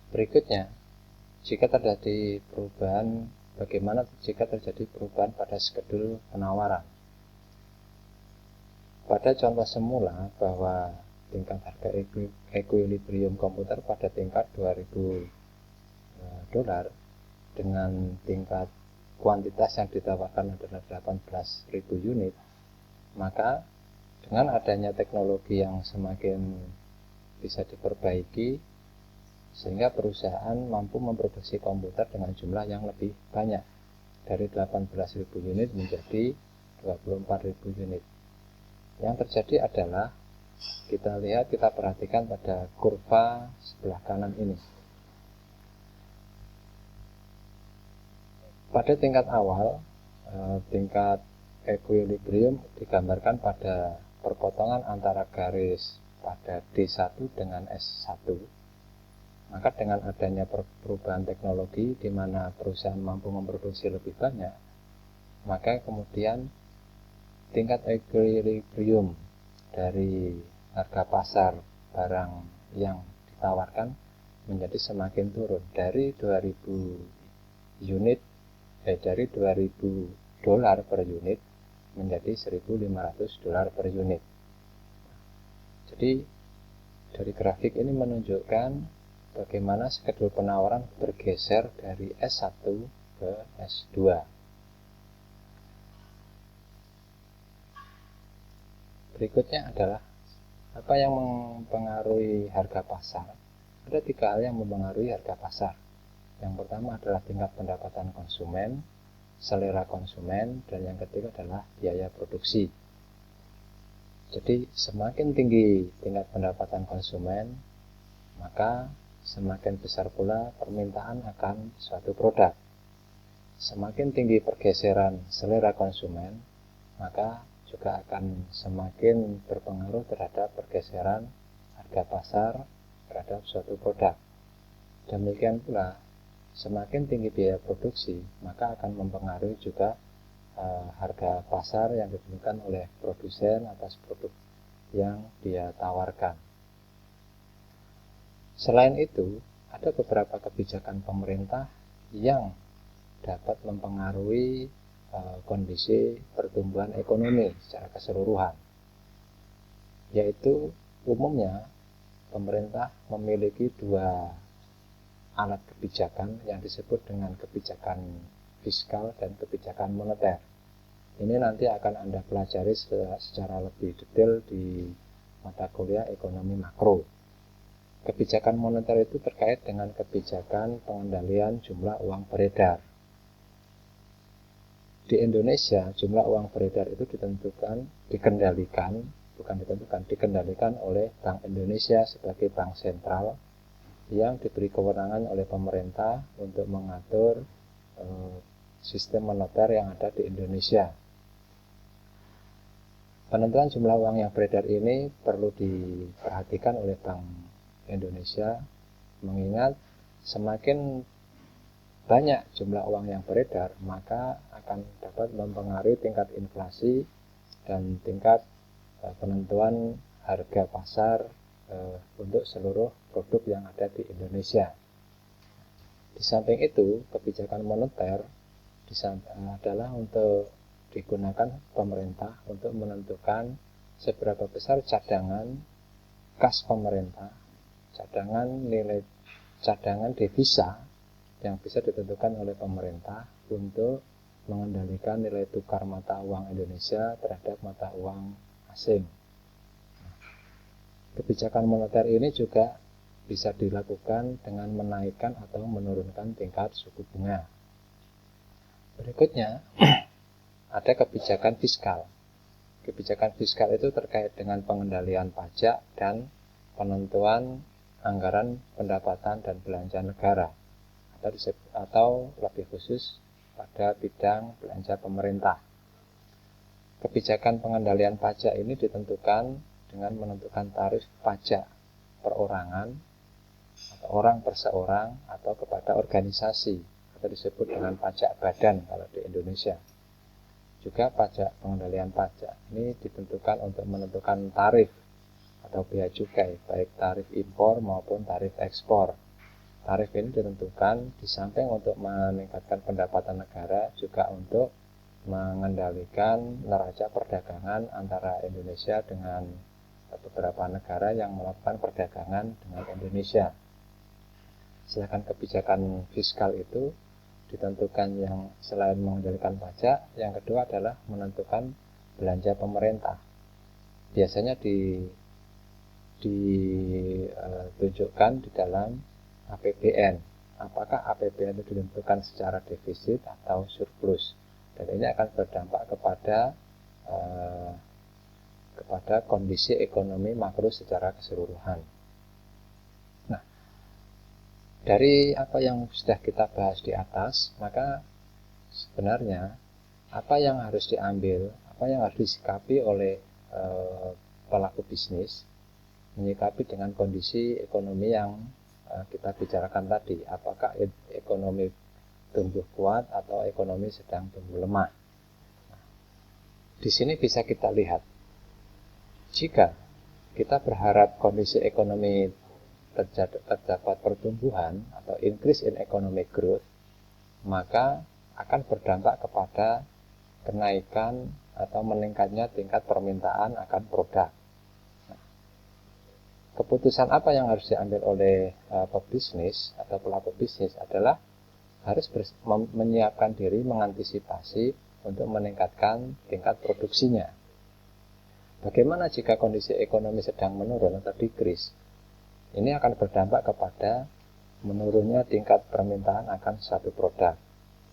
Berikutnya, jika terjadi perubahan, bagaimana jika terjadi perubahan pada skedul penawaran? Pada contoh semula bahwa tingkat harga equilibrium komputer pada tingkat 2000 dolar dengan tingkat kuantitas yang ditawarkan adalah 18.000 unit, maka dengan adanya teknologi yang semakin bisa diperbaiki, sehingga perusahaan mampu memproduksi komputer dengan jumlah yang lebih banyak, dari 18.000 unit menjadi 24.000 unit. Yang terjadi adalah, kita perhatikan pada kurva sebelah kanan ini. Pada tingkat awal, tingkat equilibrium digambarkan pada perpotongan antara garis pada D1 dengan S1. Maka dengan adanya perubahan teknologi di mana perusahaan mampu memproduksi lebih banyak, maka kemudian tingkat equilibrium dari harga pasar barang yang ditawarkan menjadi semakin turun dari 2000 dolar per unit menjadi 1.500 dolar per unit. Jadi dari grafik ini menunjukkan bagaimana skedul penawaran bergeser dari S1 ke S2. Berikutnya adalah apa yang mempengaruhi harga pasar. Ada 3 hal yang mempengaruhi harga pasar. Yang pertama adalah tingkat pendapatan konsumen, selera konsumen, dan yang ketiga adalah biaya produksi. Jadi semakin tinggi tingkat pendapatan konsumen, maka semakin besar pula permintaan akan suatu produk. Semakin tinggi pergeseran selera konsumen, maka juga akan semakin berpengaruh terhadap pergeseran harga pasar terhadap suatu produk. Demikian pula, semakin tinggi biaya produksi, maka akan mempengaruhi juga harga pasar yang ditentukan oleh produsen atas produk yang dia tawarkan. Selain itu, ada beberapa kebijakan pemerintah yang dapat mempengaruhi kondisi pertumbuhan ekonomi secara keseluruhan. Yaitu umumnya pemerintah memiliki 2 alat kebijakan yang disebut dengan kebijakan fiskal dan kebijakan moneter. Ini nanti akan Anda pelajari secara lebih detail di mata kuliah ekonomi makro. Kebijakan moneter itu terkait dengan kebijakan pengendalian jumlah uang beredar. Di Indonesia, jumlah uang beredar itu dikendalikan oleh Bank Indonesia sebagai bank sentral yang diberi kewenangan oleh pemerintah untuk mengatur sistem moneter yang ada di Indonesia. Penentuan jumlah uang yang beredar ini perlu diperhatikan oleh Bank Indonesia, mengingat semakin banyak jumlah uang yang beredar, maka akan dapat mempengaruhi tingkat inflasi dan tingkat penentuan harga pasar untuk seluruh produk yang ada di Indonesia. Di samping itu, kebijakan moneter adalah untuk digunakan pemerintah untuk menentukan seberapa besar cadangan kas pemerintah, cadangan devisa yang bisa ditentukan oleh pemerintah untuk mengendalikan nilai tukar mata uang Indonesia terhadap mata uang asing. Kebijakan moneter ini juga bisa dilakukan dengan menaikkan atau menurunkan tingkat suku bunga. Berikutnya, ada kebijakan fiskal. Kebijakan fiskal itu terkait dengan pengendalian pajak dan penentuan anggaran pendapatan dan belanja negara, atau lebih khusus pada bidang belanja pemerintah. Kebijakan pengendalian pajak ini ditentukan dengan menentukan tarif pajak perorangan atau orang per seorang atau kepada organisasi, atau disebut dengan pajak badan kalau di Indonesia. Juga pajak pengendalian pajak ini ditentukan untuk menentukan tarif atau bea cukai, baik tarif impor maupun tarif ekspor. tarif ini ditentukan di samping untuk meningkatkan pendapatan negara, juga untuk mengendalikan neraca perdagangan antara Indonesia dengan beberapa negara yang melakukan perdagangan dengan Indonesia. Sedangkan kebijakan fiskal itu ditentukan yang selain mengendalikan pajak, yang kedua adalah menentukan belanja pemerintah. Biasanya ditunjukkan di dalam APBN. Apakah APBN itu ditentukan secara defisit atau surplus, dan ini akan berdampak kepada kondisi ekonomi makro secara keseluruhan. Nah, dari apa yang sudah kita bahas di atas, maka sebenarnya apa yang harus diambil, apa yang harus disikapi oleh pelaku bisnis menyikapi dengan kondisi ekonomi yang kita bicarakan tadi, apakah ekonomi tumbuh kuat atau ekonomi sedang tumbuh lemah. Nah, di sini bisa kita lihat, jika kita berharap kondisi ekonomi terdapat pertumbuhan atau increase in economic growth, maka akan berdampak kepada kenaikan atau meningkatnya tingkat permintaan akan produk. Keputusan apa yang harus diambil oleh pebisnis atau pelaku bisnis adalah harus menyiapkan diri, mengantisipasi untuk meningkatkan tingkat produksinya. Bagaimana jika kondisi ekonomi sedang menurun atau decrease? Ini akan berdampak kepada menurunnya tingkat permintaan akan suatu produk.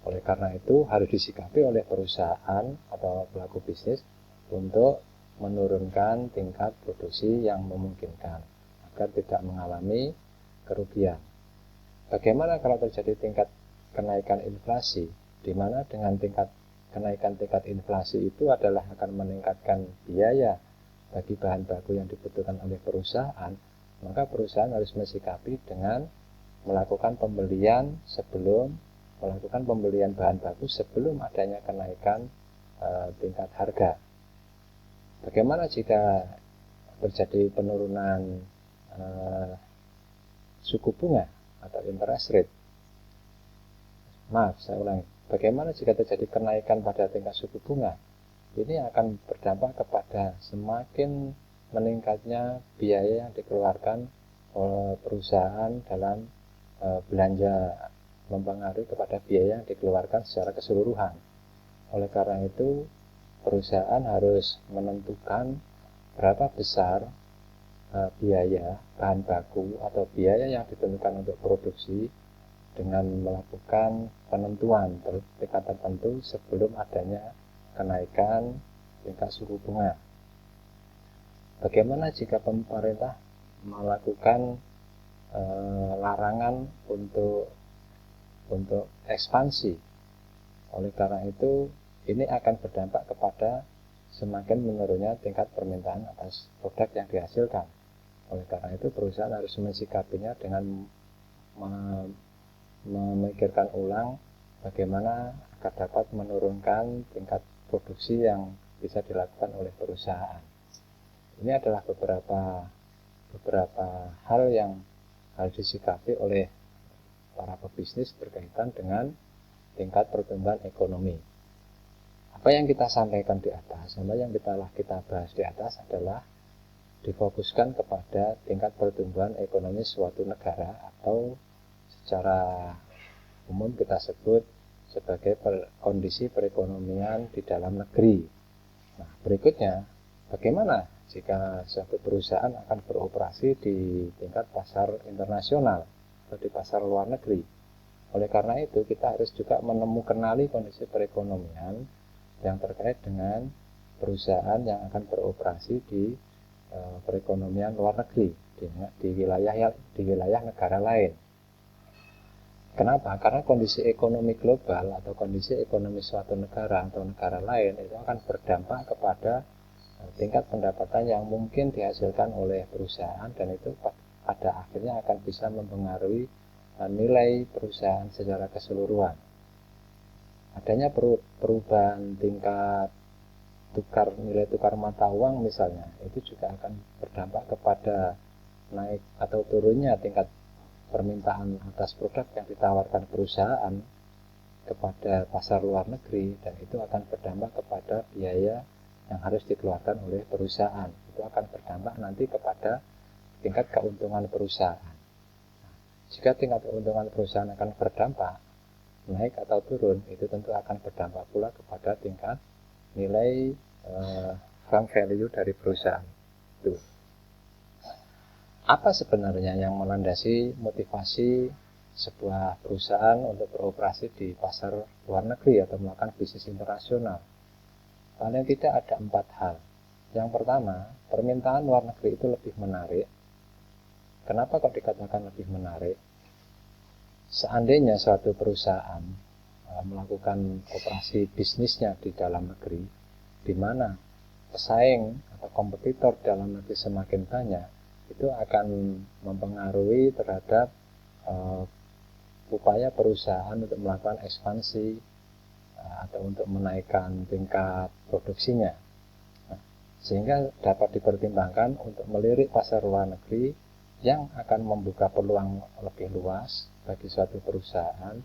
Oleh karena itu harus disikapi oleh perusahaan atau pelaku bisnis untuk menurunkan tingkat produksi yang memungkinkan agar tidak mengalami kerugian. Bagaimana kalau terjadi tingkat kenaikan inflasi, di mana dengan kenaikan tingkat inflasi itu adalah akan meningkatkan biaya bagi bahan baku yang dibutuhkan oleh perusahaan, maka perusahaan harus mensikapi dengan melakukan pembelian bahan baku sebelum adanya kenaikan tingkat harga. Bagaimana jika terjadi penurunan suku bunga atau interest rate? Saya ulangi. Bagaimana jika terjadi kenaikan pada tingkat suku bunga? Ini akan berdampak kepada semakin meningkatnya biaya yang dikeluarkan oleh perusahaan dalam belanja, mempengaruhi kepada biaya yang dikeluarkan secara keseluruhan. Oleh karena itu, perusahaan harus menentukan berapa besar biaya bahan baku atau biaya yang ditentukan untuk produksi dengan melakukan penentuan tingkat tertentu sebelum adanya kenaikan tingkat suku bunga. Bagaimana jika pemerintah melakukan larangan untuk ekspansi? Oleh karena itu, ini akan berdampak kepada semakin menurunnya tingkat permintaan atas produk yang dihasilkan. Oleh karena itu, perusahaan harus mensikapinya dengan memikirkan ulang bagaimana agar dapat menurunkan tingkat produksi yang bisa dilakukan oleh perusahaan. Ini adalah beberapa hal yang harus disikapi oleh para pebisnis berkaitan dengan tingkat pertumbuhan ekonomi. Apa yang kita sampaikan di atas, sama yang kita bahas di atas adalah difokuskan kepada tingkat pertumbuhan ekonomi suatu negara, atau secara umum kita sebut sebagai kondisi perekonomian di dalam negeri. Nah, berikutnya, bagaimana jika suatu perusahaan akan beroperasi di tingkat pasar internasional atau di pasar luar negeri? Oleh karena itu, kita harus juga kenali kondisi perekonomian yang terkait dengan perusahaan yang akan beroperasi di perekonomian luar negeri, di wilayah negara lain. Kenapa? Karena kondisi ekonomi global atau kondisi ekonomi suatu negara atau negara lain itu akan berdampak kepada tingkat pendapatan yang mungkin dihasilkan oleh perusahaan, dan itu pada akhirnya akan bisa mempengaruhi nilai perusahaan secara keseluruhan. Adanya perubahan tingkat nilai tukar mata uang misalnya, itu juga akan berdampak kepada naik atau turunnya tingkat permintaan atas produk yang ditawarkan perusahaan kepada pasar luar negeri, dan itu akan berdampak kepada biaya yang harus dikeluarkan oleh perusahaan. Itu akan berdampak nanti kepada tingkat keuntungan perusahaan. Jika tingkat keuntungan perusahaan akan berdampak naik atau turun, itu tentu akan berdampak pula kepada tingkat nilai firm value dari perusahaan itu. Apa sebenarnya yang melandasi motivasi sebuah perusahaan untuk beroperasi di pasar luar negeri atau melakukan bisnis internasional? Paling tidak ada 4 hal. Yang pertama, permintaan luar negeri itu lebih menarik. Kenapa kok dikatakan lebih menarik? Seandainya suatu perusahaan melakukan operasi bisnisnya di dalam negeri, di mana pesaing atau kompetitor dalam negeri semakin banyak, itu akan mempengaruhi terhadap upaya perusahaan untuk melakukan ekspansi atau untuk menaikkan tingkat produksinya. Sehingga dapat dipertimbangkan untuk melirik pasar luar negeri yang akan membuka peluang lebih luas bagi suatu perusahaan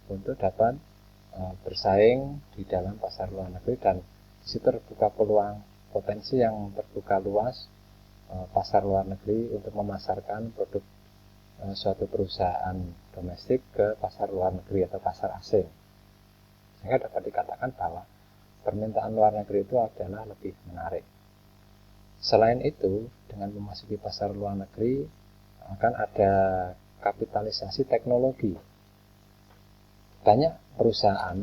untuk dapat bersaing di dalam pasar luar negeri, dan di situ terbuka peluang potensi yang terbuka luas pasar luar negeri untuk memasarkan produk suatu perusahaan domestik ke pasar luar negeri atau pasar asing. Sehingga dapat dikatakan bahwa permintaan luar negeri itu adalah lebih menarik. Selain itu, dengan memasuki pasar luar negeri akan ada kapitalisasi teknologi. Banyak perusahaan,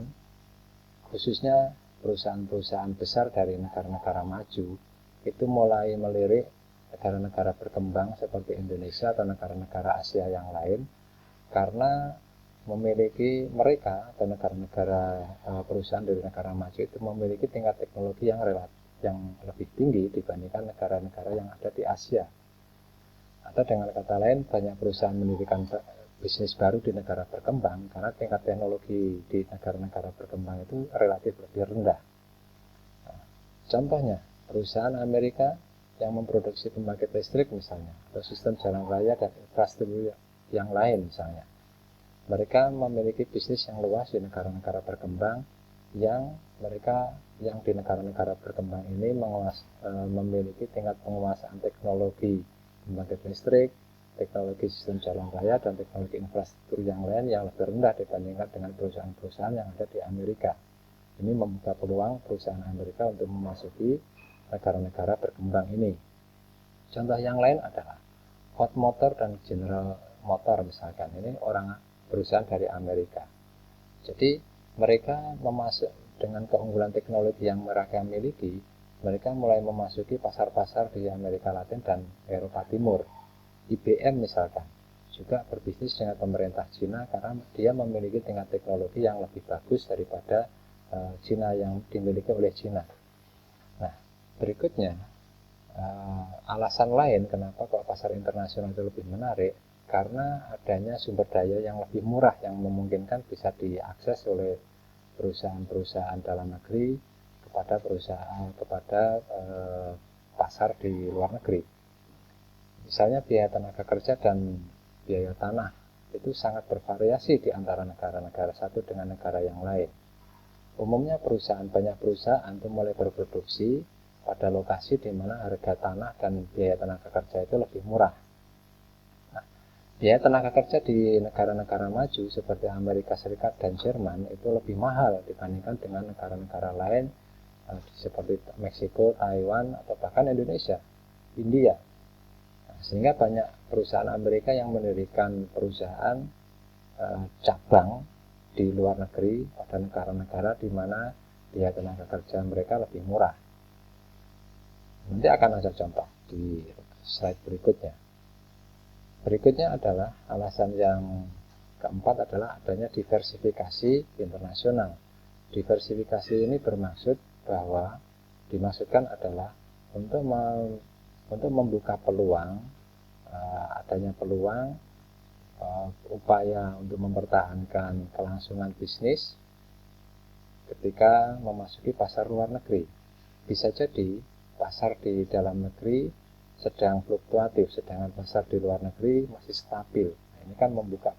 khususnya perusahaan-perusahaan besar dari negara-negara maju, itu mulai melirik negara-negara berkembang seperti Indonesia atau negara-negara Asia yang lain, karena memiliki mereka atau negara-negara perusahaan dari negara maju itu memiliki tingkat teknologi yang lebih tinggi dibandingkan negara-negara yang ada di Asia. Atau dengan kata lain, banyak perusahaan mendirikan bisnis baru di negara berkembang karena tingkat teknologi di negara-negara berkembang itu relatif lebih rendah. Contohnya, perusahaan Amerika yang memproduksi pembangkit listrik misalnya, atau sistem jalan raya dan infrastruktur yang lain misalnya. Mereka memiliki bisnis yang luas di negara-negara berkembang, yang di negara-negara berkembang ini memiliki tingkat penguasaan teknologi pembangkit listrik, teknologi sistem jalan raya, dan teknologi infrastruktur yang lain yang lebih rendah dibandingkan dengan perusahaan-perusahaan yang ada di Amerika. Ini membuka peluang perusahaan Amerika untuk memasuki negara-negara berkembang ini. Contoh yang lain adalah Ford Motor dan General Motor misalkan. Ini perusahaan dari Amerika. Jadi mereka dengan keunggulan teknologi yang mereka miliki, mereka mulai memasuki pasar-pasar di Amerika Latin dan Eropa Timur. IBM misalkan juga berbisnis dengan pemerintah Cina karena dia memiliki tingkat teknologi yang lebih bagus daripada Cina yang dimiliki oleh Cina. Nah, berikutnya alasan lain kenapa kok pasar internasional itu lebih menarik, karena adanya sumber daya yang lebih murah yang memungkinkan bisa diakses oleh perusahaan-perusahaan dalam negeri kepada pasar di luar negeri. Misalnya biaya tenaga kerja dan biaya tanah itu sangat bervariasi di antara negara-negara satu dengan negara yang lain. Umumnya banyak perusahaan itu mulai berproduksi pada lokasi di mana harga tanah dan biaya tenaga kerja itu lebih murah. Nah, biaya tenaga kerja di negara-negara maju seperti Amerika Serikat dan Jerman itu lebih mahal dibandingkan dengan negara-negara lain seperti Meksiko, Taiwan, atau bahkan Indonesia, India. Nah, sehingga banyak perusahaan Amerika yang mendirikan perusahaan cabang di luar negeri pada negara-negara di mana biaya tenaga kerja mereka lebih murah. Nanti akan ada contoh di slide berikutnya. Berikutnya adalah alasan yang keempat adalah adanya diversifikasi internasional. Diversifikasi ini dimaksudkan adalah untuk membuka peluang, adanya peluang upaya untuk mempertahankan kelangsungan bisnis ketika memasuki pasar luar negeri. Bisa jadi pasar di dalam negeri sedang fluktuatif, sedangkan pasar di luar negeri masih stabil. Ini kan membuka